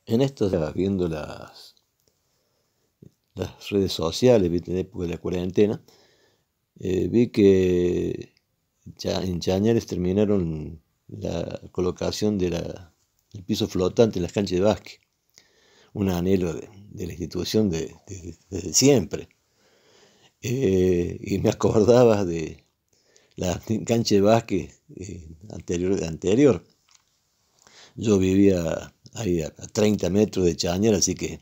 En esto, viendo las redes sociales, ¿viste? En la época de la cuarentena, vi que en Chañares terminaron la colocación del piso flotante en las canchas de básquet. Un anhelo de la institución desde siempre. Y me acordaba de la cancha de básquet anterior. Yo vivía ahí a 30 metros de Chañar, así que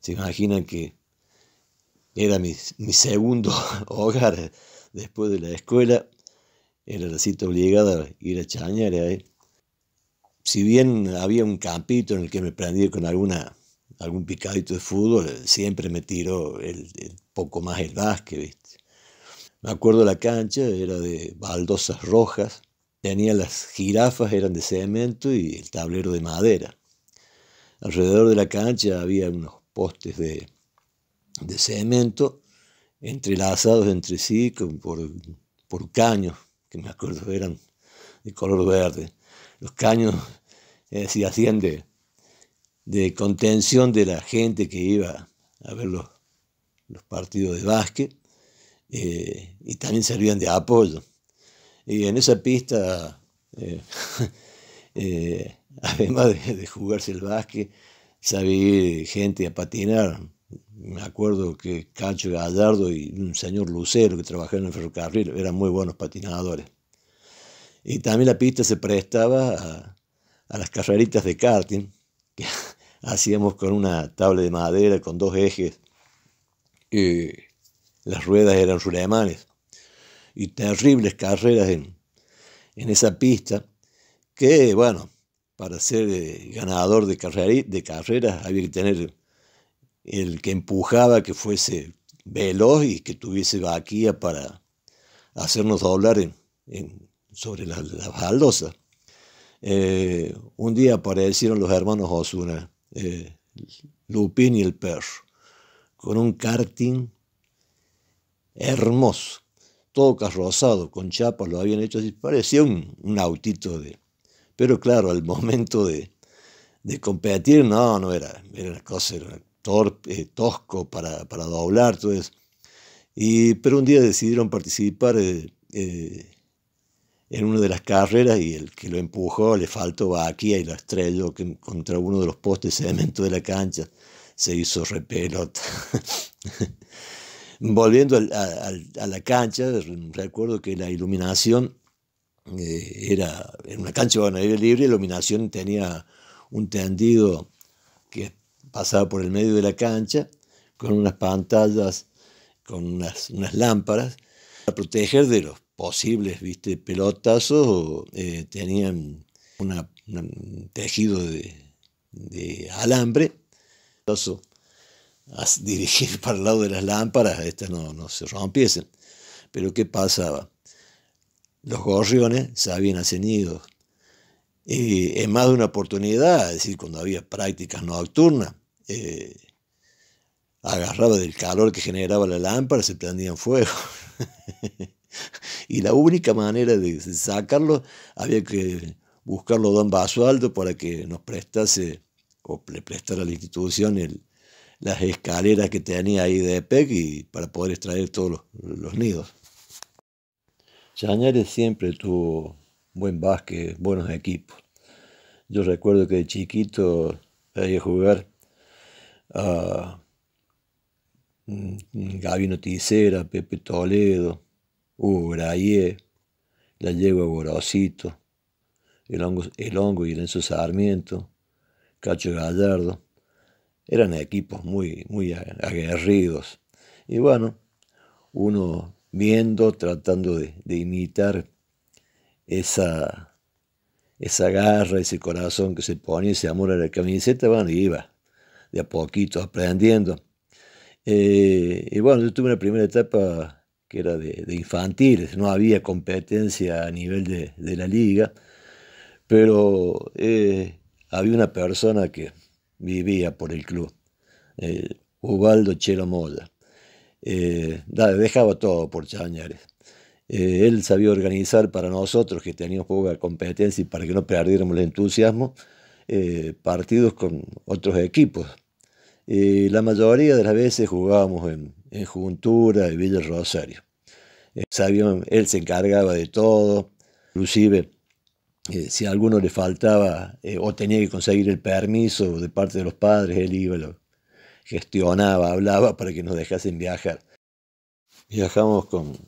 se imaginan que era mi segundo hogar después de la escuela. Era la cita obligada a ir a Chañar ahí. Si bien había un campito en el que me prendía con algún picadito de fútbol, siempre me tiró el poco más el básquet, ¿viste? Me acuerdo la cancha, era de baldosas rojas, tenía las jirafas, eran de cemento y el tablero de madera. Alrededor de la cancha había unos postes de cemento entrelazados entre sí por caños, que me acuerdo eran de color verde. Los caños se hacían de contención de la gente que iba a ver los partidos de básquet, y también servían de apoyo. Y en esa pista, además de jugarse el básquet, sabía ir gente a patinar. Me acuerdo que Cacho Gallardo y un señor Lucero que trabajaba en el ferrocarril eran muy buenos patinadores. Y también la pista se prestaba a las carreritas de karting que hacíamos con una tabla de madera con dos ejes. Las ruedas eran rulemanes. Y terribles carreras en esa pista que, bueno, para ser ganador de carreras había que tener el que empujaba que fuese veloz y que tuviese vaquilla para hacernos doblar sobre las baldosas. Un día aparecieron los hermanos Osuna, Lupín y el perro, con un karting hermoso, todo carrozado, con chapas, lo habían hecho así, parecía un autito Pero claro, al momento de competir, no era una cosa, era torpe, tosco para doblar, todo eso. Pero un día decidieron participar en una de las carreras y el que lo empujó le faltó vaquilla y la estrelló contra uno de los postes de cemento de la cancha. Se hizo repelota. Volviendo a la cancha, recuerdo que la iluminación era en una cancha al aire libre. La iluminación tenía un tendido que pasaba por el medio de la cancha con unas pantallas, con unas lámparas para proteger de los posibles, ¿viste?, pelotazos. Tenían un tejido de alambre a dirigir para el lado de las lámparas, estas no se rompiesen. Pero ¿qué pasaba? Los gorriones se habían ascendido. Y en más de una oportunidad, es decir, cuando había prácticas nocturnas, agarraba del calor que generaba la lámpara, se prendían fuego. Y la única manera de sacarlo, había que buscarlo don Basualdo para que nos prestase, o le prestara a la institución, las escaleras que tenía ahí de EPEC y para poder extraer todos los nidos. Chañares siempre tuvo buen básquet, buenos equipos. Yo recuerdo que de chiquito veía jugar a Gabino Ticera, Pepe Toledo, Hugo Grayé, la Yegua Gorosito, el hongo y el Enzo Sarmiento, Cacho Gallardo. Eran equipos muy aguerridos. Y bueno, uno viendo, tratando de imitar esa garra, ese corazón que se ponía, ese amor a la camiseta, bueno, iba de a poquito aprendiendo. Y bueno, yo tuve una primera etapa que era de infantiles, no había competencia a nivel de la liga, pero había una persona que vivía por el club, Ubaldo Chelo Moya. Dejaba todo por Chañares. Él sabía organizar para nosotros, que teníamos poca competencia, y para que no perdiéramos el entusiasmo, partidos con otros equipos. La mayoría de las veces jugábamos en Juntura y Villa Rosario. Él se encargaba de todo, inclusive si a alguno le faltaba o tenía que conseguir el permiso de parte de los padres, él iba, lo gestionaba, hablaba para que nos dejasen viajar. Viajamos con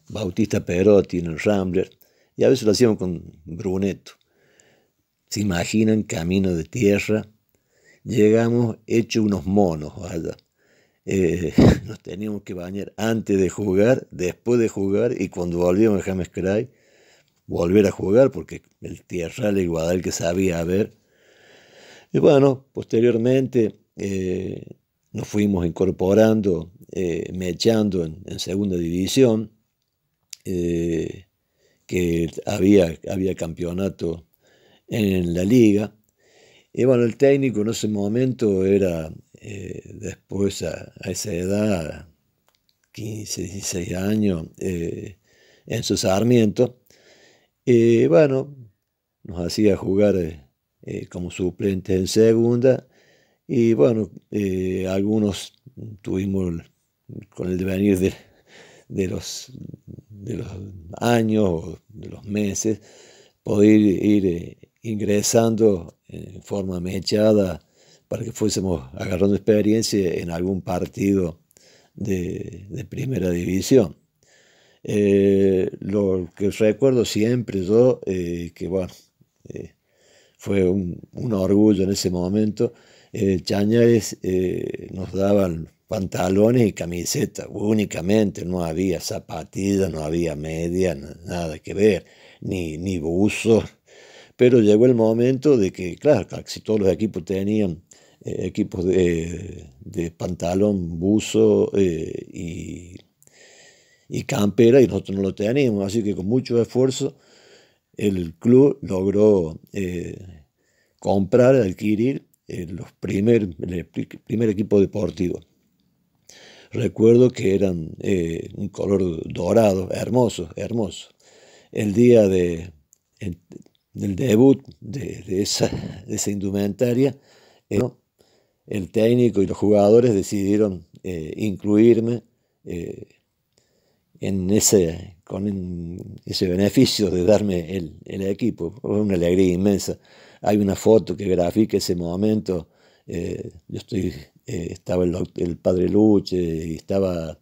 Bautista Perotti en el Rambler y a veces lo hacíamos con Brunetto. ¿Se imaginan? Camino de tierra. Llegamos hechos unos monos allá. Nos teníamos que bañar antes de jugar, después de jugar y cuando volvíamos a James Cray, volver a jugar porque el tierral y Guadal que sabía haber. Y bueno, posteriormente nos fuimos incorporando, mechando en segunda división, que había campeonato en la liga. Y bueno, el técnico en ese momento era, después a esa edad, 15, 16 años, Enzo Sarmiento. Y bueno, nos hacía jugar como suplentes en segunda. Y bueno, algunos tuvimos, con el devenir de los años o de los meses, poder ir ingresando en forma mechada para que fuésemos agarrando experiencia en algún partido de primera división. Lo que recuerdo siempre yo, que bueno, fue un orgullo en ese momento. Chañares nos daban pantalones y camisetas únicamente, no había zapatillas, no había media, nada que ver, ni buzos. Pero llegó el momento de que, claro, casi todos los equipos tenían equipos de pantalón, buzo y campera, y nosotros no lo teníamos, así que con mucho esfuerzo el club logró comprar, adquirir el primer equipo deportivo. Recuerdo que eran un color dorado, hermoso, hermoso. El día del debut de esa indumentaria, el técnico y los jugadores decidieron incluirme con ese beneficio de darme el equipo. Fue una alegría inmensa. Hay una foto que grafica ese momento. Estaba el padre Luche y estaba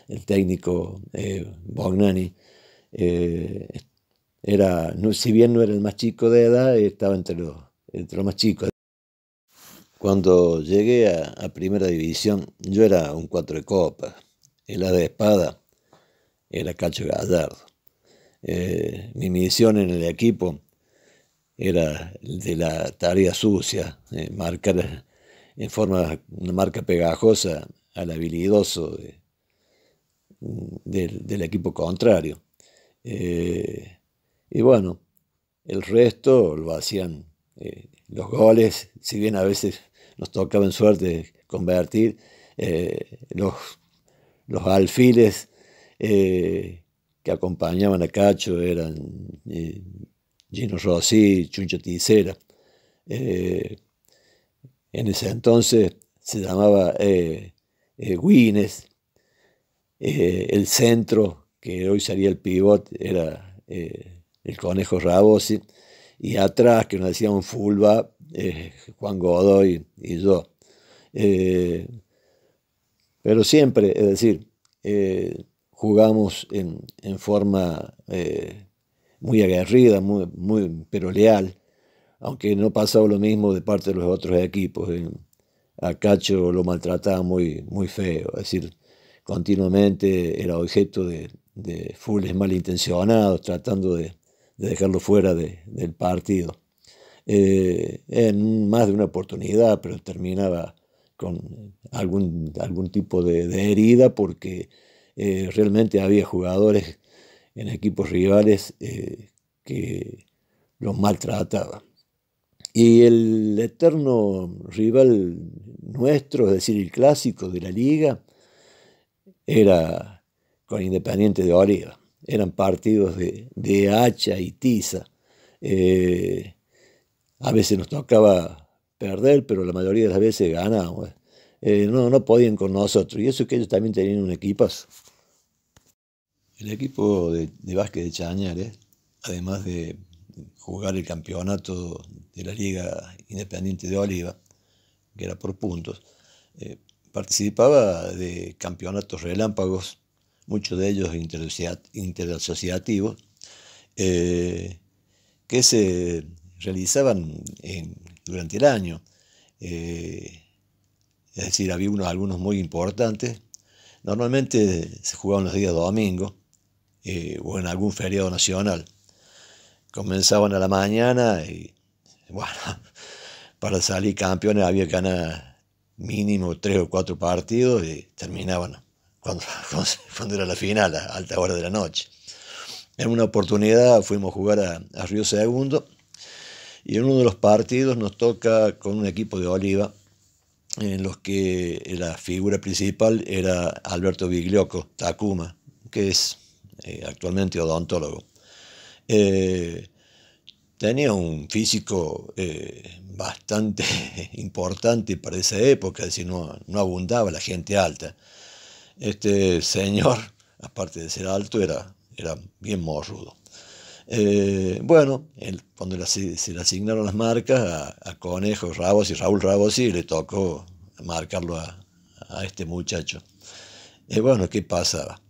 el técnico Bognani. Si bien no era el más chico de edad, estaba entre los más chicos. Cuando llegué a primera división, yo era un 4 de copa. El as de espada era Cacho Gallardo. Mi misión en el equipo era de la tarea sucia, marcar una marca pegajosa al habilidoso del equipo contrario. Y bueno, el resto lo hacían los goles, si bien a veces nos tocaba en suerte convertir, los alfiles que acompañaban a Cacho eran Gino Rossi, Chuncho Ticera. En ese entonces se llamaba Guines. El centro, que hoy sería el pivot, era el Conejo Rabosi. Y atrás, que nos decíamos fullback, Juan Godoy y yo. Pero siempre, es decir, jugamos en forma muy aguerrida, pero leal, aunque no pasaba lo mismo de parte de los otros equipos. A Cacho lo maltrataba muy, muy feo, es decir, continuamente era objeto de fulles malintencionados, tratando de dejarlo fuera del partido. En más de una oportunidad, pero terminaba con algún tipo de herida, porque realmente había jugadores en equipos rivales que los maltrataban. Y el eterno rival nuestro, es decir, el clásico de la liga, era con Independiente de Oliva. Eran partidos de hacha y tiza. A veces nos tocaba perder, pero la mayoría de las veces ganábamos. No podían con nosotros, y eso que ellos también tenían un equipazo. El equipo de básquet de Chañares, además de jugar el campeonato de la Liga Independiente de Oliva, que era por puntos, participaba de campeonatos relámpagos, muchos de ellos interasociativos, que se realizaban durante el año. Es decir, había algunos muy importantes. Normalmente se jugaban los días domingos o en algún feriado nacional. Comenzaban a la mañana y, bueno, para salir campeones había que ganar mínimo 3 o 4 partidos y terminaban cuando era la final, a alta hora de la noche. En una oportunidad fuimos a jugar a Río Segundo y en uno de los partidos nos toca con un equipo de Oliva en los que la figura principal era Alberto Biglioco, Tacuma, que es actualmente odontólogo. Tenía un físico bastante importante para esa época, es decir, no abundaba la gente alta. Este señor, aparte de ser alto, era bien morrudo. Bueno, cuando se le asignaron las marcas a Conejo Rabosi, Raúl Rabosi, le tocó marcarlo a este muchacho. Bueno, ¿qué pasaba?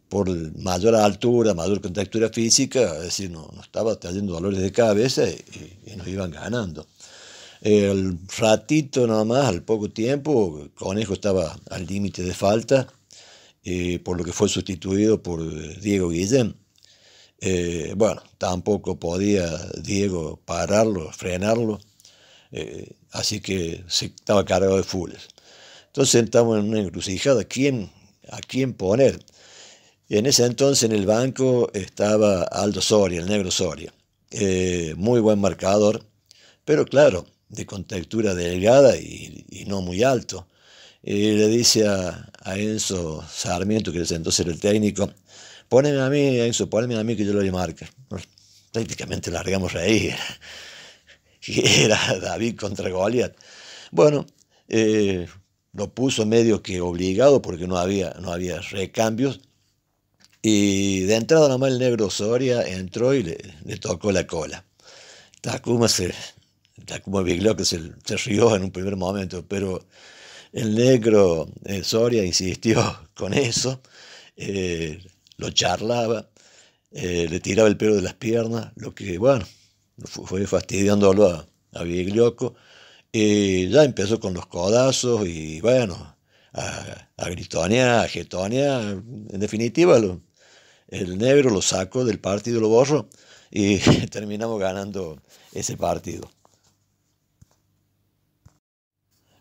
Por mayor altura, mayor contextura física, es decir, nos estaba trayendo dolores de cabeza y nos iban ganando. El ratito nada más, al poco tiempo, Conejo estaba al límite de falta, por lo que fue sustituido por Diego Guillén. Bueno, tampoco podía Diego pararlo, frenarlo, así que se estaba cargado de fulles. Entonces estamos en una encrucijada, ¿a quién poner? En ese entonces en el banco estaba Aldo Soria, el negro Soria, muy buen marcador, pero claro, de contextura delgada y no muy alto. Le dice a Enzo Sarmiento, que entonces era el técnico, poneme a mí, Enzo, poneme a mí que yo lo voy a marcar. Prácticamente largamos ahí, era David contra Goliat. Bueno, lo puso medio que obligado porque no había recambios. Y de entrada nomás el negro Soria entró y le tocó la cola. Takuma Biglioco se rió en un primer momento, pero el negro Soria insistió con eso, lo charlaba, le tiraba el pelo de las piernas, lo que, bueno, fue fastidiándolo a Biglioco. Ya empezó con los codazos y, bueno, a gritonear, a jetonear. En definitiva, el negro lo sacó del partido, lo borró y terminamos ganando ese partido.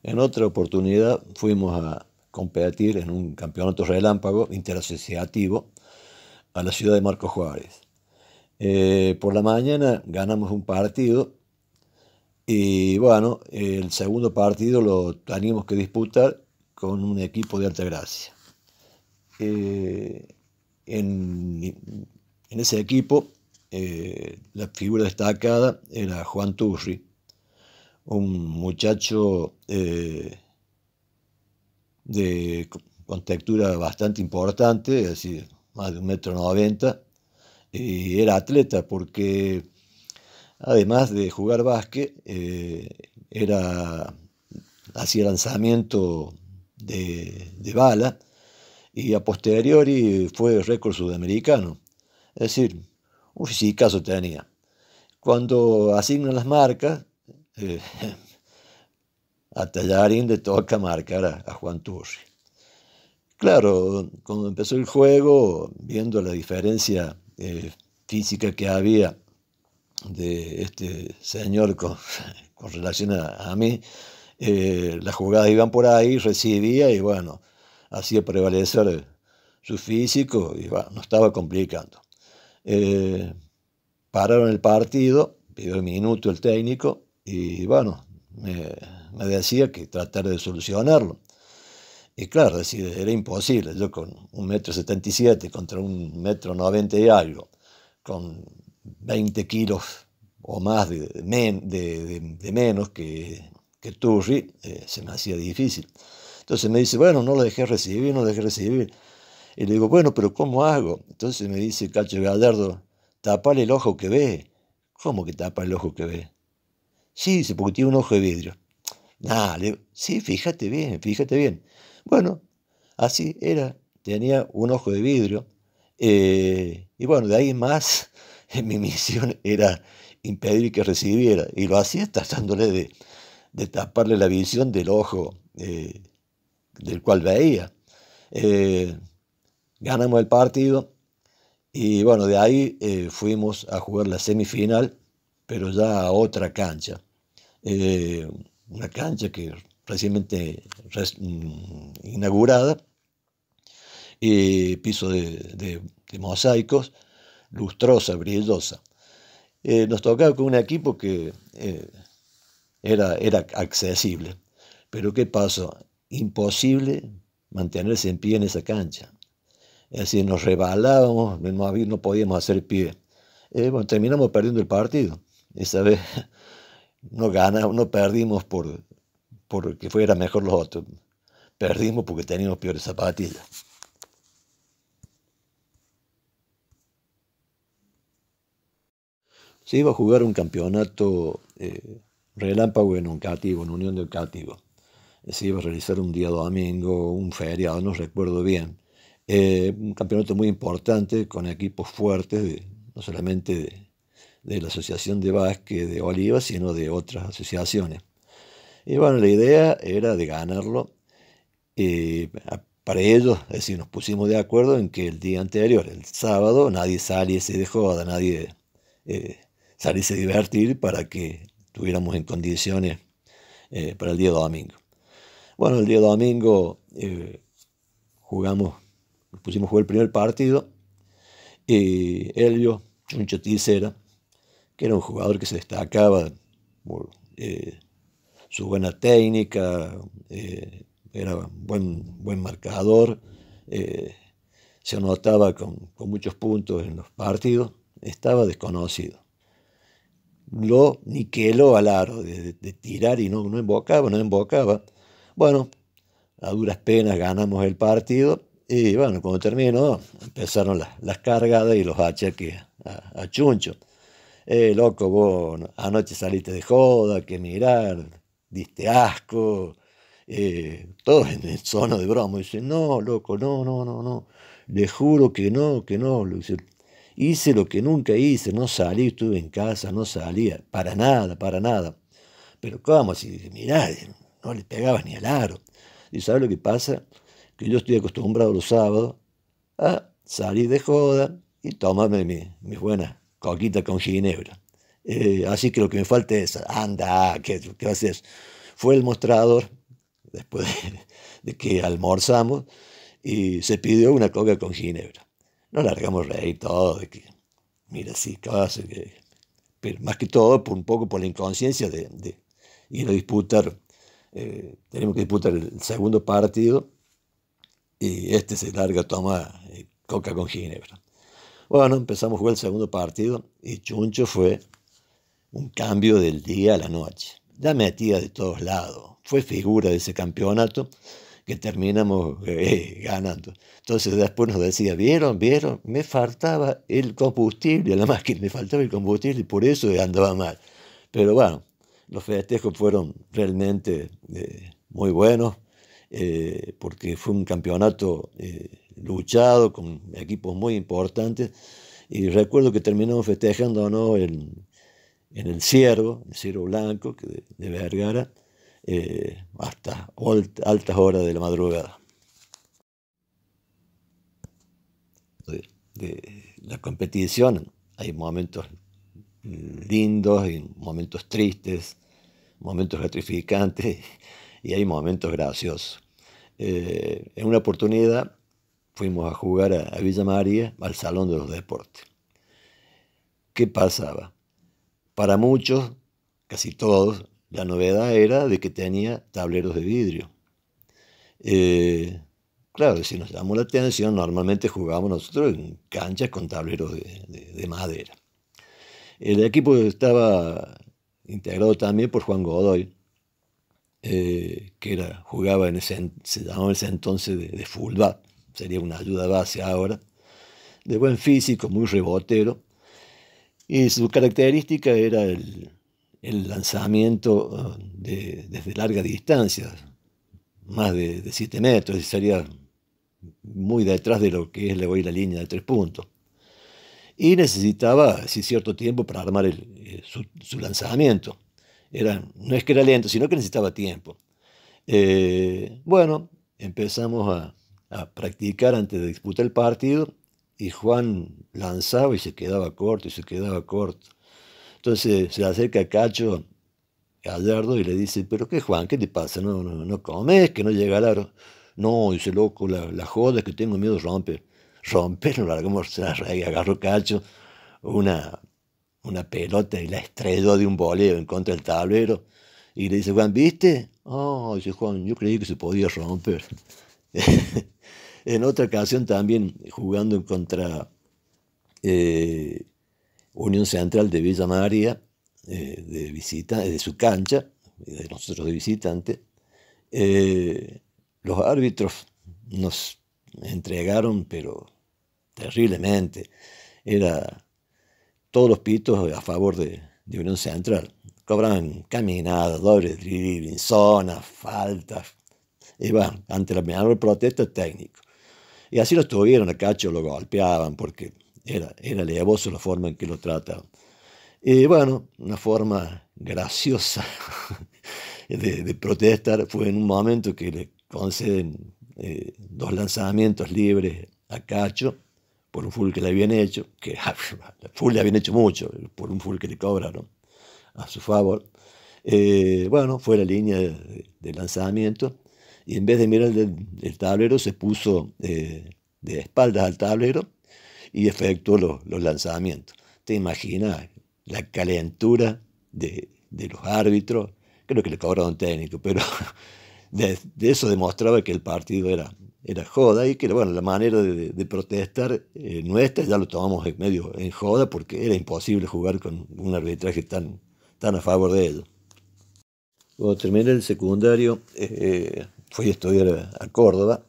En otra oportunidad fuimos a competir en un campeonato relámpago interasociativo a la ciudad de Marcos Juárez. Por la mañana ganamos un partido y bueno, el segundo partido lo teníamos que disputar con un equipo de Altagracia. En ese equipo la figura destacada era Juan Turri, un muchacho de contextura bastante importante, es decir, más de 1,90 m, y era atleta porque además de jugar básquet, hacía lanzamiento de bala y a posteriori fue récord sudamericano. Es decir, un fisicazo tenía. Cuando asignan las marcas, a Tallarín le toca marcar a Juan Turri. Claro, cuando empezó el juego, viendo la diferencia física que había de este señor con relación a mí, las jugadas iban por ahí, recibía y bueno, hacía prevalecer su físico y bueno, nos estaba complicando. Pararon el partido, pidió el minuto el técnico y bueno, me decía que tratara de solucionarlo. Y claro, era imposible, yo con 1,77 m contra 1,90 m y algo, con 20 kilos o más de menos que Turri, se me hacía difícil. Entonces me dice, bueno, no lo dejé recibir, no lo dejé recibir. Y le digo, bueno, pero ¿cómo hago? Entonces me dice Cacho Gallardo, tapale el ojo que ve. ¿Cómo que tapa el ojo que ve? Sí, dice, porque tiene un ojo de vidrio. Nah, le digo, sí, fíjate bien, fíjate bien. Bueno, así era, tenía un ojo de vidrio. Y bueno, de ahí en más, mi misión era impedir que recibiera. Y lo hacía tratándole de taparle la visión del ojo del cual veía. Eh, Ganamos el partido y bueno, de ahí fuimos a jugar la semifinal, pero ya a otra cancha. Eh, una cancha que recientemente inaugurada, piso de mosaicos, lustrosa, brillosa. Nos tocaba con un equipo que era accesible, pero ¿qué pasó? Imposible mantenerse en pie en esa cancha. Es decir, nos rebalábamos, no podíamos hacer pie. Bueno, terminamos perdiendo el partido. Esa vez no perdimos porque fuera mejor los otros. Perdimos porque teníamos peores zapatillas. Se iba a jugar un campeonato relámpago en Oncativo, en Unión de Oncativo. Se iba a realizar un día domingo, un feriado, no recuerdo bien. Un campeonato muy importante con equipos fuertes, no solamente de la Asociación de Básquet de Oliva, sino de otras asociaciones. Y bueno, la idea era de ganarlo. Para ello, es decir, nos pusimos de acuerdo en que el día anterior, el sábado, nadie saliese de joda, nadie saliese a divertir para que estuviéramos en condiciones para el día domingo. Bueno, el día domingo nos pusimos a jugar el primer partido y Elio, un Ticera, que era un jugador que se destacaba por su buena técnica, era buen marcador, se anotaba con muchos puntos en los partidos, estaba desconocido. Lo niqueló al aro de tirar y no embocaba. Bueno, a duras penas ganamos el partido y bueno, cuando terminó empezaron las cargadas y los achaques a Chuncho. Loco, vos anoche saliste de joda, que mirar, diste asco, todos en el tono de broma. Dice, no, loco, no, le juro que no, Dice, hice lo que nunca hice, no salí, estuve en casa, no salía, para nada. Pero ¿cómo? Si mirá, no le pegabas ni al aro. ¿Y sabes lo que pasa? Que yo estoy acostumbrado los sábados a salir de joda y tomarme mis buenas coquitas con ginebra. Así que lo que me falta es, anda, ¿qué va a hacer? Fue el mostrador, después de que almorzamos, y se pidió una coca con ginebra. Nos largamos reír todo, de que, mira, sí, casi, pero más que todo, un poco por la inconsciencia de ir a disputar. Tenemos que disputar el segundo partido y este se larga a tomar coca con ginebra. Bueno, empezamos a jugar el segundo partido y Chuncho fue un cambio del día a la noche. Ya metía de todos lados. Fue figura de ese campeonato que terminamos ganando. Entonces después nos decía, ¿vieron? Me faltaba el combustible a la máquina, me faltaba el combustible y por eso andaba mal. Pero bueno, los festejos fueron realmente muy buenos, porque fue un campeonato luchado con equipos muy importantes. Y recuerdo que terminamos festejándonos en el Ciervo Blanco, de Vergara, hasta altas horas de la madrugada. De la competición hay momentos lindos y momentos tristes, momentos gratificantes y hay momentos graciosos. En una oportunidad fuimos a jugar a Villa María, al Salón de los Deportes. ¿Qué pasaba? Para muchos, casi todos, la novedad era de que tenía tableros de vidrio. Claro, si nos llamó la atención, normalmente jugábamos nosotros en canchas con tableros de madera. El equipo estaba integrado también por Juan Godoy, que jugaba se llamaba en ese entonces de fullback, sería una ayuda base ahora, de buen físico, muy rebotero, y su característica era el lanzamiento desde larga distancia, más de 7 metros, y sería muy detrás de lo que es hoy la línea de 3 puntos. Y necesitaba cierto tiempo para armar su lanzamiento. No es que era lento, sino que necesitaba tiempo. Bueno, empezamos a practicar antes de disputar el partido y Juan lanzaba y se quedaba corto y se quedaba corto. Entonces se le acerca a Cacho Gallardo y le dice, ¿pero qué, Juan? ¿Qué te pasa? ¿No comes? ¿Que no llega al aro? No, dice, loco, la joda es que tengo miedo de romper. Romper, lo largamos y agarró Cacho una pelota y la estrelló de un voleo en contra del tablero. Y le dice, Juan, ¿viste? Oh, dice Juan, yo creí que se podía romper. En otra ocasión también jugando contra Unión Central de Villa María, de su cancha, de nosotros de visitante, los árbitros nos entregaron, pero terriblemente. Era todos los pitos a favor de Unión Central. Cobraban caminadas, doble dribbling, zonas, faltas. Y bueno, ante la menor protesta técnico. Y así lo tuvieron, a Cacho lo golpeaban porque era alevoso la forma en que lo trataban. Y bueno, una forma graciosa de protestar fue en un momento que le conceden 2 lanzamientos libres a Cacho por un full que le habían hecho, que full le habían hecho mucho, por un full que le cobraron a su favor. Bueno, fue la línea de lanzamiento y en vez de mirar el tablero se puso de espaldas al tablero y efectuó los lanzamientos. ¿Te imaginas la calentura de los árbitros? Creo que le cobraron técnico, pero de eso demostraba que el partido era joda y que bueno, la manera de protestar nuestra ya lo tomamos medio en joda porque era imposible jugar con un arbitraje tan a favor de ellos. Cuando terminé el secundario fui a estudiar a Córdoba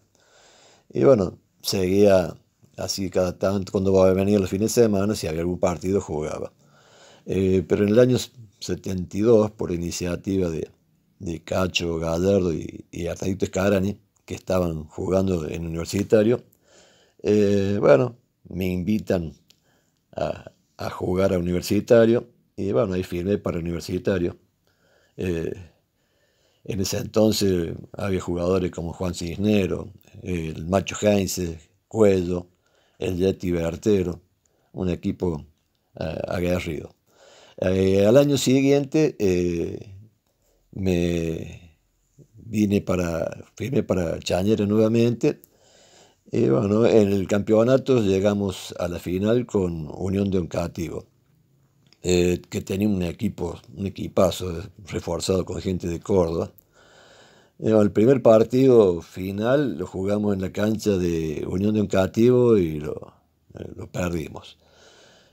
y bueno, seguía así cada tanto, cuando venía los fines de semana, si había algún partido jugaba. Pero en el año 72, por iniciativa de Cacho Gallardo y Artadito Escarani, que estaban jugando en Universitario, bueno, me invitan a jugar a Universitario, y bueno, ahí firmé para Universitario. En ese entonces había jugadores como Juan Cisnero, el Macho Heinze, Cuello, el Yeti Bertero, un equipo aguerrido. Al año siguiente firmé para Chañera nuevamente. Y bueno, en el campeonato llegamos a la final con Unión de Oncativo, que tenía un equipazo reforzado con gente de Córdoba. El primer partido final lo jugamos en la cancha de Unión de Oncativo y lo perdimos.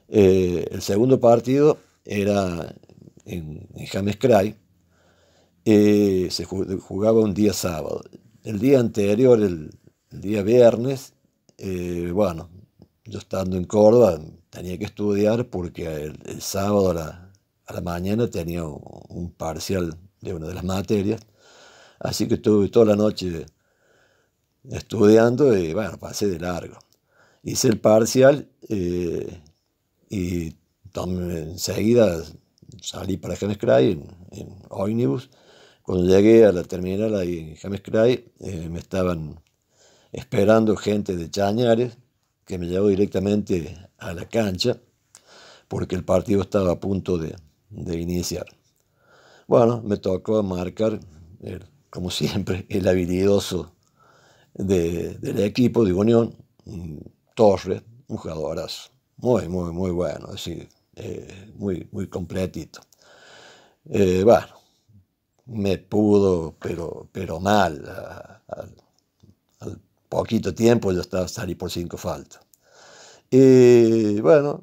El segundo partido era en James Cray. Se jugaba un día sábado. El día anterior, el día viernes, bueno, yo estando en Córdoba tenía que estudiar porque el sábado a la mañana tenía un parcial de una de las materias, así que estuve toda la noche estudiando y bueno, pasé de largo. Hice el parcial y enseguida salí para James Cray en ómnibus. Cuando llegué a la terminal ahí en James Cray, me estaban esperando gente de Chañares, que me llevó directamente a la cancha, porque el partido estaba a punto de iniciar. Bueno, me tocó marcar, como siempre, el habilidoso del equipo de Unión, Torres, un jugadorazo, muy bueno, así, muy completito. Bueno, me pudo, pero mal. Al poquito tiempo salí por 5 faltas. Y bueno,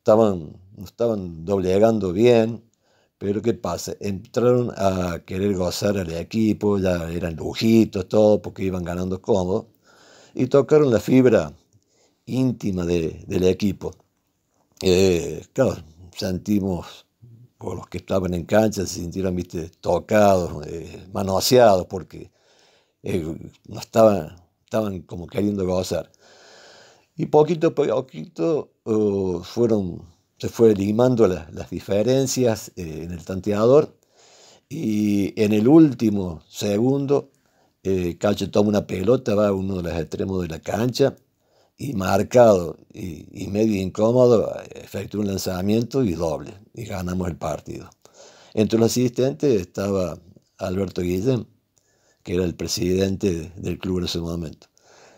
nos estaban doblegando bien, pero ¿qué pasa? Entraron a querer gozar al equipo, ya eran lujitos, todo, porque iban ganando cómodo, y tocaron la fibra íntima del equipo. Claro, sentimos, por los que estaban en cancha, se sintieron, viste, tocados, manoseados, porque no estaban como queriendo gozar. Y poquito a poquito se fue limando las diferencias en el tanteador, y en el último segundo Cacho toma una pelota, va a uno de los extremos de la cancha y marcado y medio incómodo efectúa un lanzamiento y doble y ganamos el partido. Entre los asistentes estaba Alberto Guillén, que era el presidente del club en ese momento.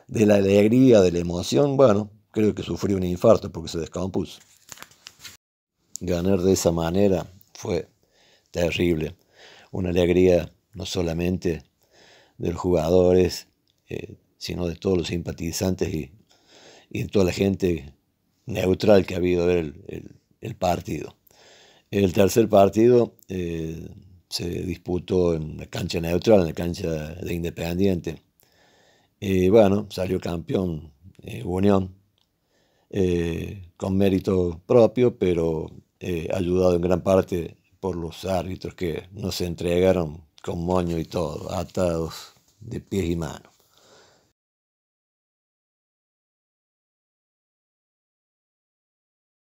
De la alegría, de la emoción, bueno, creo que sufrió un infarto porque se descompuso. Ganar de esa manera fue terrible. Una alegría no solamente de los jugadores, sino de todos los simpatizantes y de toda la gente neutral que ha habido a ver el partido. El tercer partido se disputó en la cancha neutral, en la cancha de Independiente. Bueno, salió campeón Unión, con mérito propio, pero ayudado en gran parte por los árbitros que no se entregaron con moño y todo, atados de pies y manos.